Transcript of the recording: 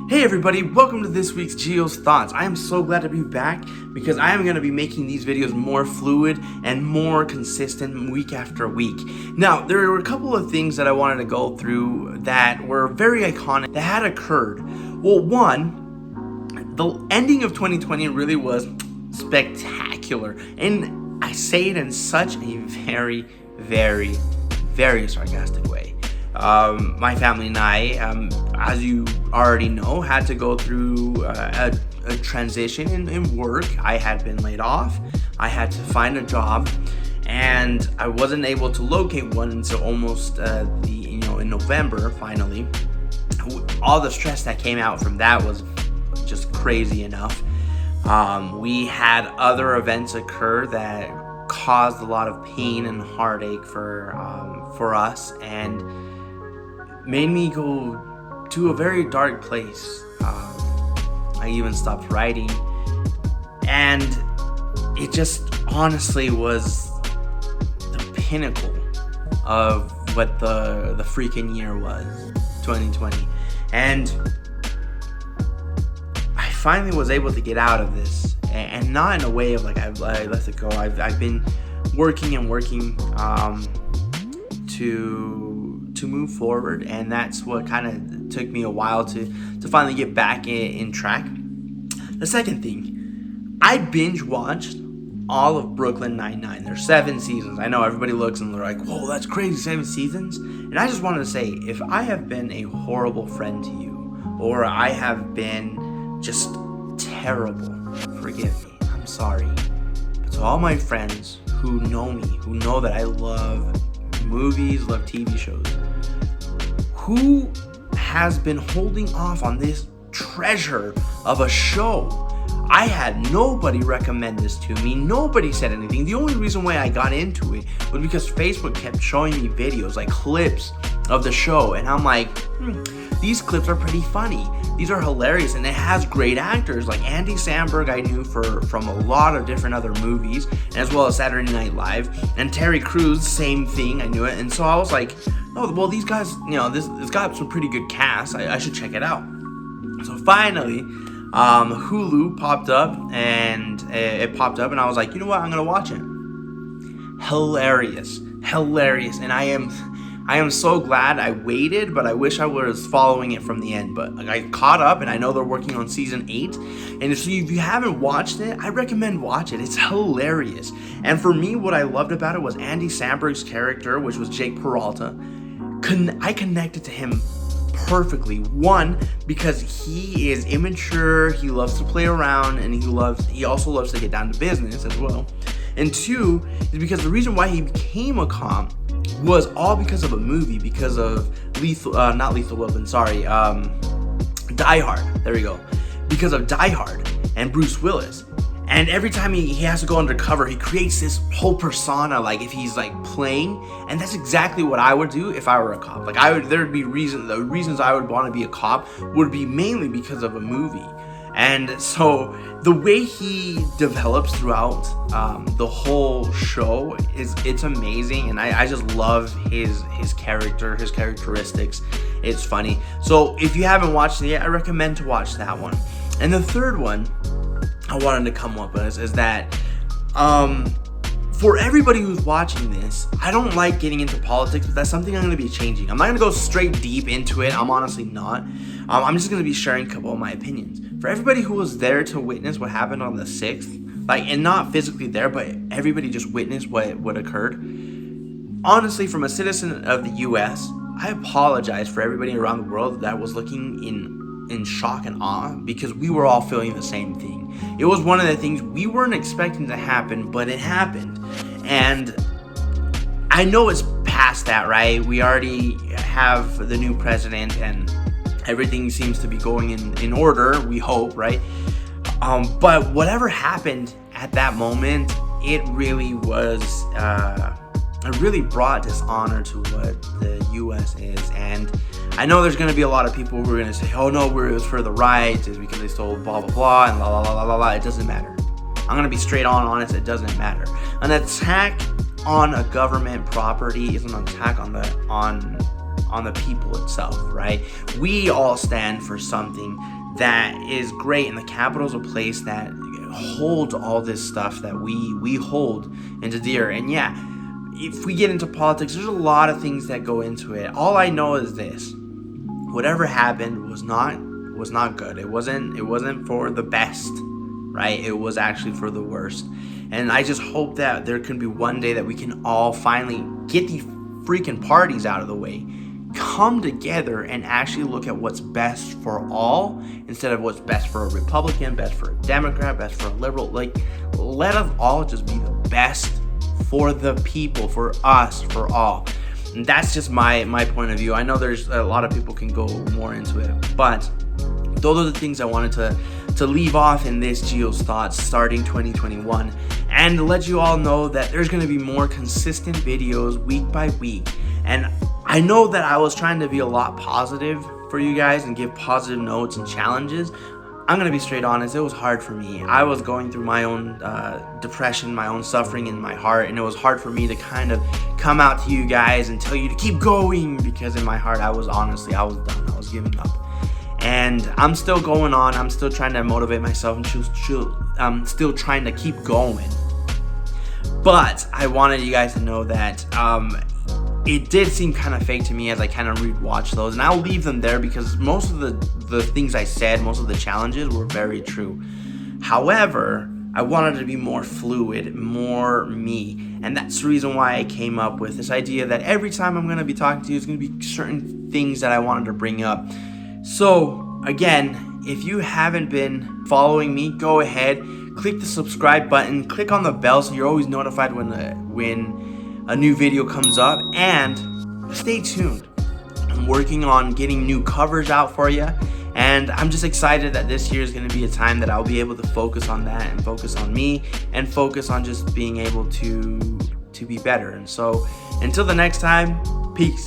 Hey everybody, welcome to this week's Geo's Thoughts. I am so glad to be back because I am going to be making these videos more fluid and more consistent week after week. Now, there were a couple of things that I wanted to go through that were very iconic that had occurred. Well, one, the ending of 2020 really was spectacular. And I say it in such a very, very, very sarcastic way. My family and I, as you already know, had to go through a transition in work. I had been laid off. I had to find a job, and I wasn't able to locate one until almost in November. Finally, all the stress that came out from that was just crazy enough. We had other events occur that caused a lot of pain and heartache for us, and made me go to a very dark place. I even stopped writing, and it just honestly was the pinnacle of what the freaking year was, 2020. And I finally was able to get out of this, and not in a way of like I let it go. I've been working to move forward, and that's what kind of took me a while to finally get back in track. The second thing, I binge watched all of Brooklyn Nine-Nine. There's 7 seasons. I know everybody looks and they're like, whoa, that's crazy, 7 seasons. And I just wanted to say, if I have been a horrible friend to you, or I have been just terrible, forgive me, I'm sorry. But to all my friends who know me, who know that I love movies, love TV shows, who has been holding off on this treasure of a show? I had nobody recommend this to me. Nobody said anything. The only reason why I got into it was because Facebook kept showing me videos, like clips of the show, and I'm like, these clips are pretty funny. These are hilarious, and it has great actors like Andy Samberg. I knew from a lot of different other movies, as well as Saturday Night Live, and Terry Crews, same thing. I knew it, and so I was like, oh well, these guys, this got some pretty good cast. I should check it out. So finally, Hulu popped up, and it popped up, and I was like, you know what? I'm gonna watch it. Hilarious, and I am so glad I waited, but I wish I was following it from the end. But I caught up, and I know they're working on season 8. And if you haven't watched it, I recommend watch it. It's hilarious. And for me, what I loved about it was Andy Samberg's character, which was Jake Peralta. I connected to him perfectly. One, because he is immature, he loves to play around, and he also loves to get down to business as well. And 2 is because the reason why he became a cop was all because of a movie, because of Die Hard. There we go. Because of Die Hard and Bruce Willis. And every time he has to go undercover, he creates this whole persona, like if he's like playing, and that's exactly what I would do if I were a cop. Like there'd be the reasons I would want to be a cop would be mainly because of a movie. And so the way he develops throughout the whole show it's amazing, and I just love his character, his characteristics. It's funny. So if you haven't watched it yet, I recommend to watch that one. And the third one I wanted to come up with is that for everybody who's watching this, I don't like getting into politics, but that's something I'm going to be changing. I'm not going to go straight deep into it. I'm honestly not. I'm just going to be sharing a couple of my opinions. For everybody who was there to witness what happened on the 6th, and not physically there, but everybody just witnessed what occurred. Honestly, from a citizen of the U.S., I apologize for everybody around the world that was looking in shock and awe, because we were all feeling the same thing. It was one of the things we weren't expecting to happen, but it happened. And I know it's past that, right? We already have the new president, and everything seems to be going in order, we hope, right? But whatever happened at that moment, it really was, it really brought dishonor to what the U.S. is. And I know there's going to be a lot of people who are going to say, oh no, it was for the rights, it's because they stole blah, blah, blah, and la, la, la, la, la, la. It doesn't matter. I'm going to be straight on honest, it doesn't matter. An attack on a government property is an attack on the people itself, right? We all stand for something that is great, and the Capitol's a place that holds all this stuff that we hold into dear. And yeah, if we get into politics, there's a lot of things that go into it. All I know is this: whatever happened was not good. It wasn't for the best, right? It was actually for the worst. And I just hope that there can be one day that we can all finally get these freaking parties out of the way, come together and actually look at what's best for all instead of what's best for a Republican, best for a Democrat, best for a liberal. Like, let us all just be the best for the people, for us, for all. And that's just my point of view. I know there's a lot of people can go more into it, but those are the things I wanted to leave off in this Gio's Thoughts starting 2021, and to let you all know that there's going to be more consistent videos week by week. And I know that I was trying to be a lot positive for you guys and give positive notes and challenges. I'm going to be straight honest, it was hard for me. I was going through my own depression, my own suffering in my heart, and it was hard for me to kind of come out to you guys and tell you to keep going, because in my heart I was done, I was giving up. And I'm still going on, I'm still trying to motivate myself, and I'm still trying to keep going. But I wanted you guys to know that it did seem kind of fake to me as I kind of rewatched those, and I'll leave them there because most of the things I said, most of the challenges were very true. However, I wanted to be more fluid, more me, and that's the reason why I came up with this idea that every time I'm going to be talking to you, there's going to be certain things that I wanted to bring up. So again, if you haven't been following me, go ahead, click the subscribe button, click on the bell so you're always notified when a new video comes up, and stay tuned. I'm working on getting new covers out for you, and I'm just excited that this year is going to be a time that I'll be able to focus on that and focus on me and focus on just being able to be better. And so until the next time, peace.